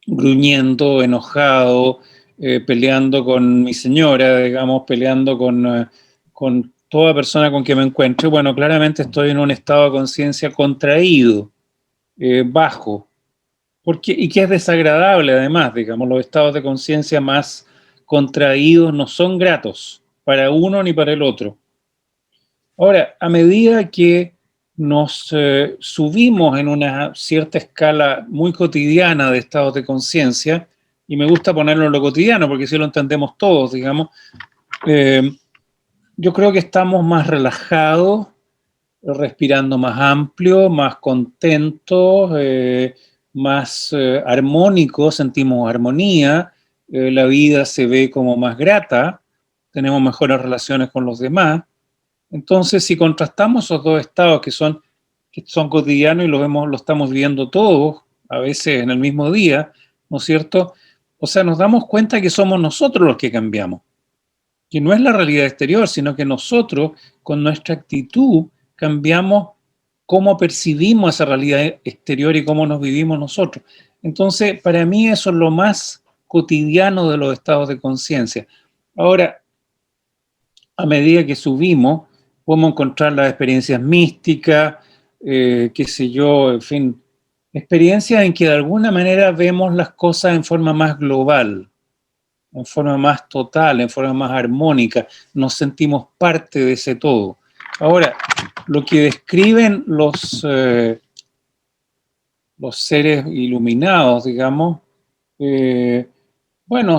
gruñendo, enojado, peleando con mi señora, digamos, peleando con toda persona con que me encuentre, bueno, claramente estoy en un estado de conciencia contraído, bajo, y que es desagradable además, digamos, los estados de conciencia más contraídos no son gratos para uno ni para el otro. Ahora, a medida que nos subimos en una cierta escala muy cotidiana de estados de conciencia, y me gusta ponerlo en lo cotidiano porque si lo entendemos todos, digamos, yo creo que estamos más relajados, respirando más amplio, más contentos, más armónicos, sentimos armonía, la vida se ve como más grata, tenemos mejores relaciones con los demás. Entonces, si contrastamos esos dos estados que son cotidianos y lo estamos viviendo todos, a veces en el mismo día, ¿no es cierto? O sea, nos damos cuenta que somos nosotros los que cambiamos, que no es la realidad exterior, sino que nosotros, con nuestra actitud, cambiamos cómo percibimos esa realidad exterior y cómo nos vivimos nosotros. Entonces, para mí eso es lo más cotidiano de los estados de conciencia. Ahora, a medida que subimos, podemos encontrar las experiencias místicas, qué sé yo, en fin, experiencias en que de alguna manera vemos las cosas en forma más global, en forma más total, en forma más armónica, nos sentimos parte de ese todo. Ahora, lo que describen los seres iluminados, digamos, bueno,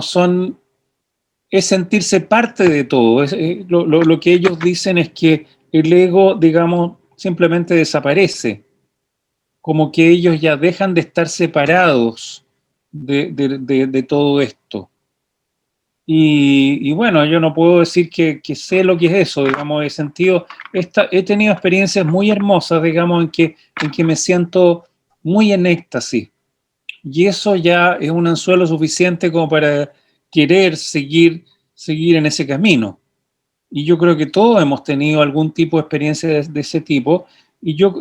es sentirse parte de todo. Lo que ellos dicen es que el ego, digamos, simplemente desaparece, como que ellos ya dejan de estar separados de todo esto. Y bueno, yo no puedo decir que sé lo que es eso, digamos, he tenido experiencias muy hermosas, digamos, en que me siento muy en éxtasis. Y eso ya es un anzuelo suficiente como para querer seguir en ese camino. Y yo creo que todos hemos tenido algún tipo de experiencia de ese tipo. Y a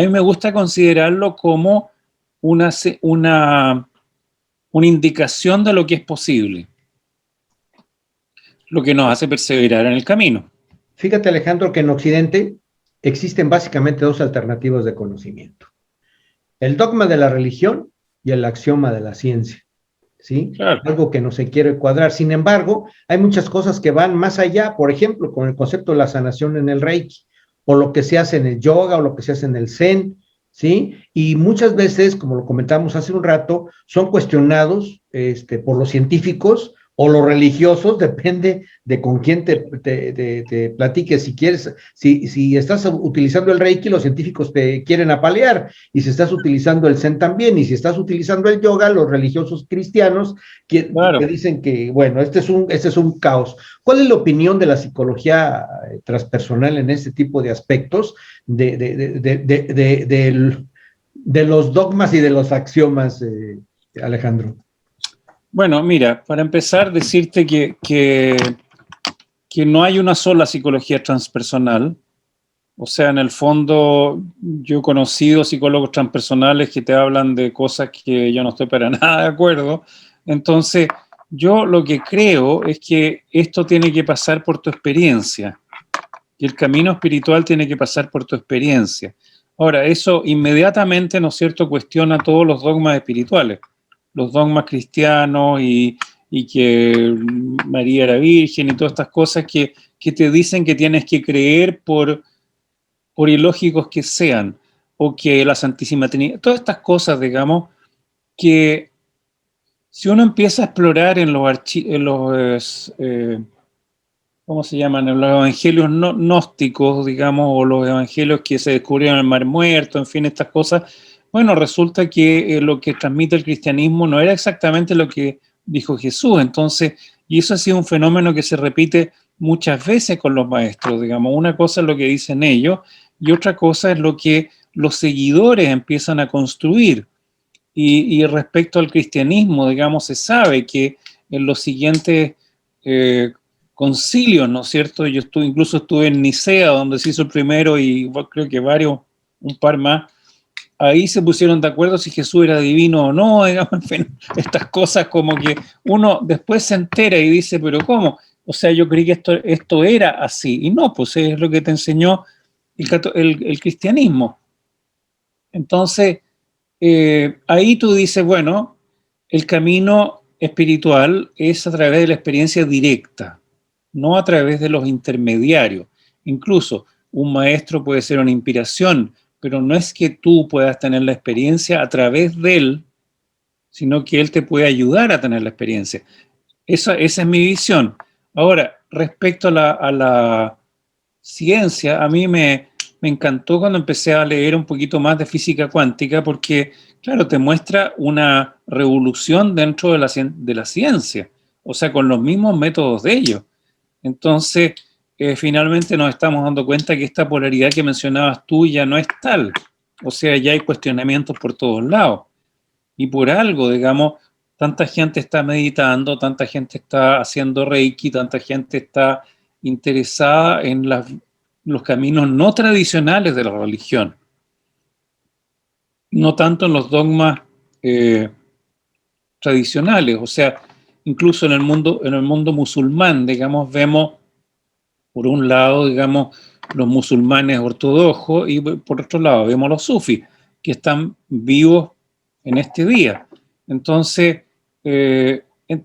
mí me gusta considerarlo como una indicación de lo que es posible, lo que nos hace perseverar en el camino. Fíjate, Alejandro, que en Occidente existen básicamente dos alternativas de conocimiento: el dogma de la religión y el axioma de la ciencia, ¿sí? Claro. Algo que no se quiere cuadrar. Sin embargo, hay muchas cosas que van más allá, por ejemplo, con el concepto de la sanación en el Reiki, o lo que se hace en el yoga, o lo que se hace en el Zen, ¿sí? Y muchas veces, como lo comentamos hace un rato, son cuestionados por los científicos o los religiosos, depende de con quién te platiques. Si quieres, si estás utilizando el Reiki, los científicos te quieren apalear, y si estás utilizando el Zen también, y si estás utilizando el yoga, los religiosos cristianos Claro. te dicen que, bueno, este es un caos. ¿Cuál es la opinión de la psicología transpersonal en este tipo de aspectos de los dogmas y de los axiomas, Alejandro? Bueno, mira, para empezar, decirte que no hay una sola psicología transpersonal. O sea, en el fondo, yo he conocido psicólogos transpersonales que te hablan de cosas que yo no estoy para nada de acuerdo. Entonces, yo lo que creo es que esto tiene que pasar por tu experiencia. Y el camino espiritual tiene que pasar por tu experiencia. Ahora, eso inmediatamente, ¿no es cierto?, cuestiona todos los dogmas espirituales, los dogmas cristianos y que María era virgen y todas estas cosas que te dicen que tienes que creer por ilógicos que sean, o que la Santísima Trinidad, todas estas cosas, digamos, que si uno empieza a explorar en los ¿cómo se llaman? En los evangelios gnósticos, digamos, o los evangelios que se descubrieron en el Mar Muerto, en fin, estas cosas, bueno, resulta que lo que transmite el cristianismo no era exactamente lo que dijo Jesús. Entonces, y eso ha sido un fenómeno que se repite muchas veces con los maestros, digamos. Una cosa es lo que dicen ellos y otra cosa es lo que los seguidores empiezan a construir. Y respecto al cristianismo, digamos, se sabe que en los siguientes concilios, ¿no es cierto? Yo incluso estuve en Nicea, donde se hizo el primero, y creo que un par más. Ahí se pusieron de acuerdo si Jesús era divino o no, digamos, en fin, estas cosas como que uno después se entera y dice, pero ¿cómo? O sea, yo creí que esto era así, y no, pues es lo que te enseñó el cristianismo. Entonces, ahí tú dices, bueno, el camino espiritual es a través de la experiencia directa, no a través de los intermediarios. Incluso un maestro puede ser una inspiración, pero no es que tú puedas tener la experiencia a través de él, sino que él te puede ayudar a tener la experiencia. Esa es mi visión. Ahora, respecto a la ciencia, a mí me encantó cuando empecé a leer un poquito más de física cuántica, porque, claro, te muestra una revolución dentro de la ciencia, o sea, con los mismos métodos de ellos. Entonces, finalmente nos estamos dando cuenta que esta polaridad que mencionabas tú ya no es tal. O sea, ya hay cuestionamientos por todos lados. Y por algo, digamos, tanta gente está meditando, tanta gente está haciendo Reiki, tanta gente está interesada en los caminos no tradicionales de la religión. No tanto en los dogmas tradicionales. O sea, incluso en el mundo musulmán, digamos, vemos por un lado, digamos, los musulmanes ortodoxos y por otro lado vemos los sufis, que están vivos en este día. Entonces,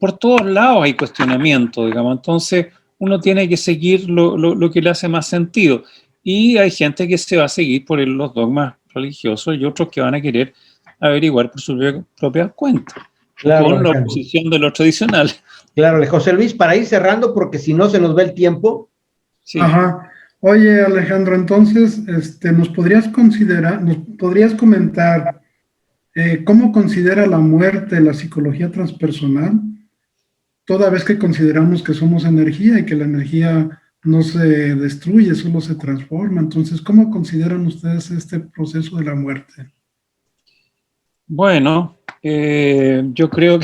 por todos lados hay cuestionamiento, digamos. Entonces, uno tiene que seguir lo que le hace más sentido. Y hay gente que se va a seguir por los dogmas religiosos y otros que van a querer averiguar por su propia cuenta, Claro, con la Alejandro. oposición de los tradicionales. Claro, José Luis, para ir cerrando, porque si no se nos va el tiempo. Sí. Ajá. Oye, Alejandro, entonces, ¿nos podrías comentar cómo considera la muerte la psicología transpersonal? Toda vez que consideramos que somos energía y que la energía no se destruye, solo se transforma. Entonces, ¿cómo consideran ustedes este proceso de la muerte? Bueno, yo creo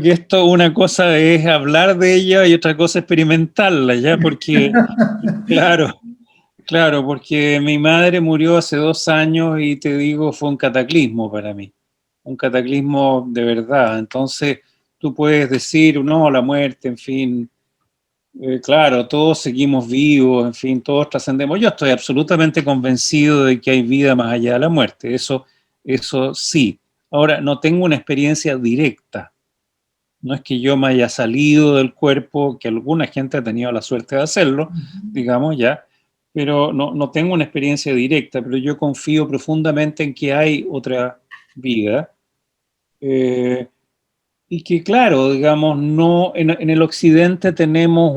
que esto, una cosa es hablar de ella y otra cosa experimentarla, ¿ya? Porque, claro, Claro, porque mi madre murió hace 2 años y te digo, fue un cataclismo para mí, un cataclismo de verdad. Entonces, tú puedes decir, no, la muerte, en fin, claro, todos seguimos vivos, en fin, todos trascendemos. Yo estoy absolutamente convencido de que hay vida más allá de la muerte, eso sí. Ahora, no tengo una experiencia directa. No es que yo me haya salido del cuerpo, que alguna gente ha tenido la suerte de hacerlo, digamos ya, pero no tengo una experiencia directa, pero yo confío profundamente en que hay otra vida. eh, y que claro, digamos, no, en el occidente tenemos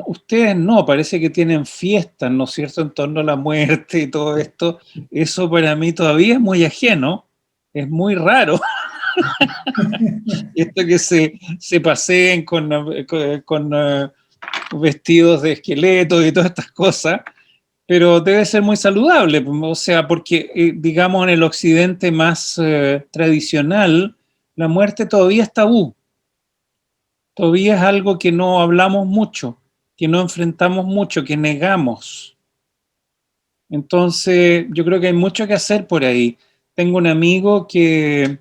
ustedes no, parece que tienen fiestas, ¿no es cierto?, en torno a la muerte y todo esto. Eso para mí todavía es muy ajeno, es muy raro. Esto que se paseen con vestidos de esqueletos y todas estas cosas, pero debe ser muy saludable, o sea, porque digamos en el occidente más tradicional, la muerte todavía es tabú, todavía es algo que no hablamos mucho, que no enfrentamos mucho, que negamos. Entonces, yo creo que hay mucho que hacer por ahí. Tengo un amigo que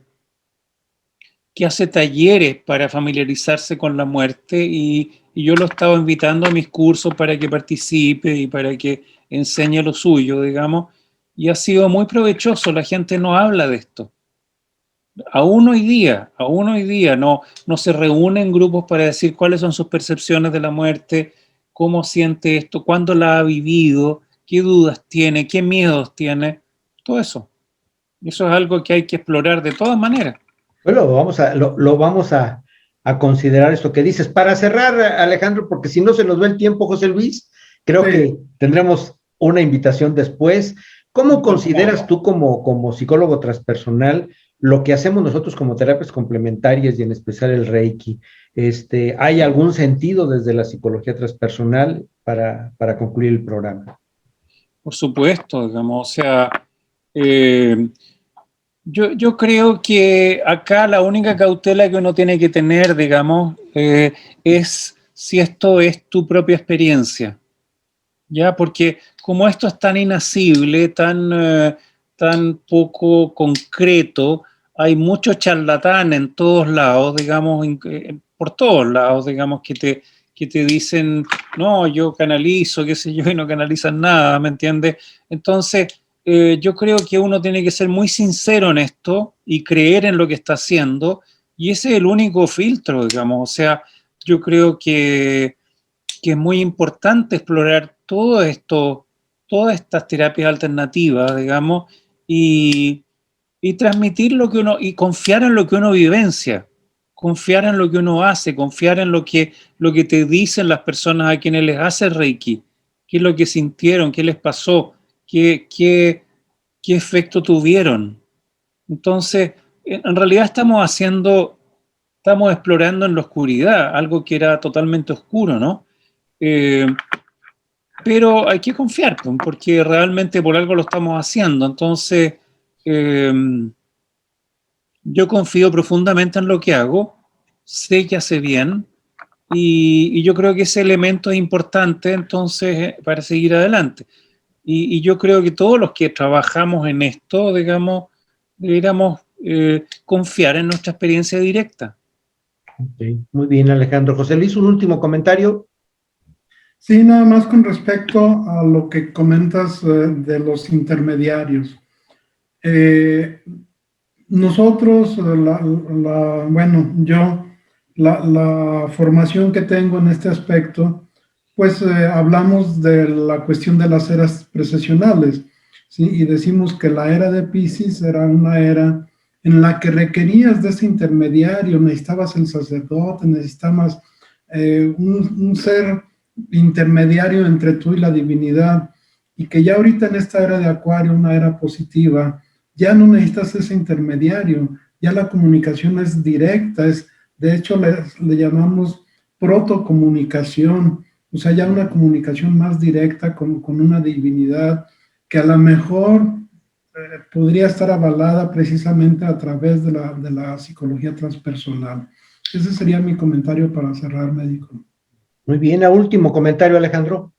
hace talleres para familiarizarse con la muerte y yo lo estaba invitando a mis cursos para que participe y para que enseñe lo suyo, digamos, y ha sido muy provechoso. La gente no habla de esto. Aún hoy día no se reúnen grupos para decir cuáles son sus percepciones de la muerte, cómo siente esto, cuándo la ha vivido, qué dudas tiene, qué miedos tiene, todo eso. Eso es algo que hay que explorar de todas maneras. Bueno, lo vamos a considerar esto que dices. Para cerrar, Alejandro, porque si no se nos va el tiempo, José Luis, creo que tendremos una invitación después. ¿Cómo consideras tú como psicólogo transpersonal lo que hacemos nosotros como terapias complementarias y en especial el Reiki? ¿Hay algún sentido desde la psicología transpersonal para concluir el programa? Por supuesto, digamos, o sea, yo creo que acá la única cautela que uno tiene que tener, digamos, es si esto es tu propia experiencia, ¿ya? Porque como esto es tan inasible, tan poco concreto, hay mucho charlatán en todos lados, digamos, por todos lados, digamos, que te dicen, no, yo canalizo, qué sé yo, y no canalizan nada, ¿me entiendes? Entonces, yo creo que uno tiene que ser muy sincero en esto y creer en lo que está haciendo, y ese es el único filtro, digamos, o sea, yo creo que es muy importante explorar todo esto, todas estas terapias alternativas, digamos, y transmitir lo que uno, y confiar en lo que uno vivencia, confiar en lo que uno hace, confiar en lo que te dicen las personas a quienes les hace Reiki, qué es lo que sintieron, qué les pasó, qué efecto tuvieron. Entonces, en realidad estamos explorando en la oscuridad, algo que era totalmente oscuro, ¿no? Eh, pero hay que confiar, porque realmente por algo lo estamos haciendo. Entonces, eh, yo confío profundamente en lo que hago, sé que hace bien, y yo creo que ese elemento es importante entonces para seguir adelante. Y yo creo que todos los que trabajamos en esto, digamos, deberíamos confiar en nuestra experiencia directa. Okay. Muy bien, Alejandro. José Luis, un último comentario. Sí, nada más con respecto a lo que comentas de los intermediarios. Nosotros, la formación que tengo en este aspecto, pues hablamos de la cuestión de las eras precesionales, ¿sí? Y decimos que la era de Piscis era una era en la que requerías de ese intermediario, necesitabas el sacerdote, necesitabas un ser intermediario entre tú y la divinidad, y que ya ahorita en esta era de Acuario, una era positiva, ya no necesitas ese intermediario, ya la comunicación es directa, de hecho le llamamos protocomunicación, o sea, ya una comunicación más directa con una divinidad que a lo mejor podría estar avalada precisamente a través de la psicología transpersonal. Ese sería mi comentario para cerrar, médico. Muy bien, a último comentario, Alejandro.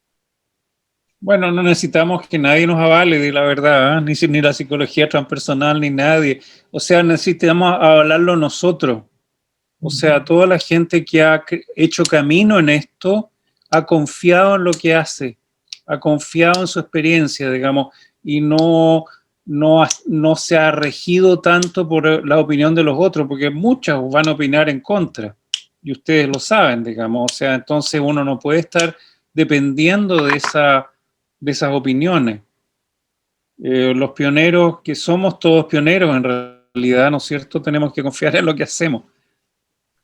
Bueno, no necesitamos que nadie nos avale, la verdad, ¿eh? Ni la psicología transpersonal, ni nadie. O sea, necesitamos avalarlo nosotros. O sea, toda la gente que ha hecho camino en esto ha confiado en lo que hace, ha confiado en su experiencia, digamos, y no se ha regido tanto por la opinión de los otros, porque muchos van a opinar en contra, y ustedes lo saben, digamos. O sea, entonces uno no puede estar dependiendo de esas opiniones. Los pioneros, que somos todos pioneros en realidad, ¿no es cierto? Tenemos que confiar en lo que hacemos.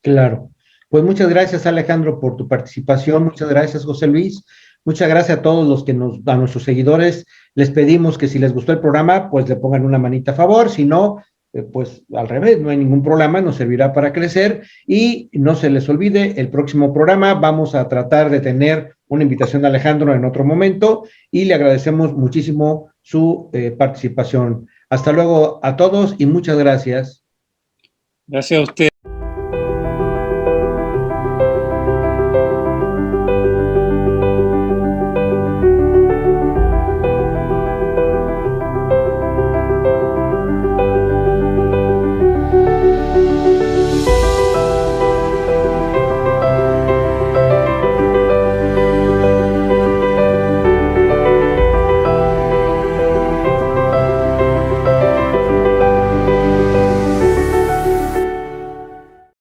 Claro. Pues muchas gracias, Alejandro, por tu participación. Muchas gracias, José Luis. Muchas gracias a todos los que a nuestros seguidores. Les pedimos que si les gustó el programa, pues le pongan una manita a favor. Si no, pues al revés, no hay ningún problema, nos servirá para crecer. Y no se les olvide, el próximo programa vamos a tratar de tener una invitación de Alejandro en otro momento y le agradecemos muchísimo su participación. Hasta luego a todos y muchas gracias. Gracias a usted.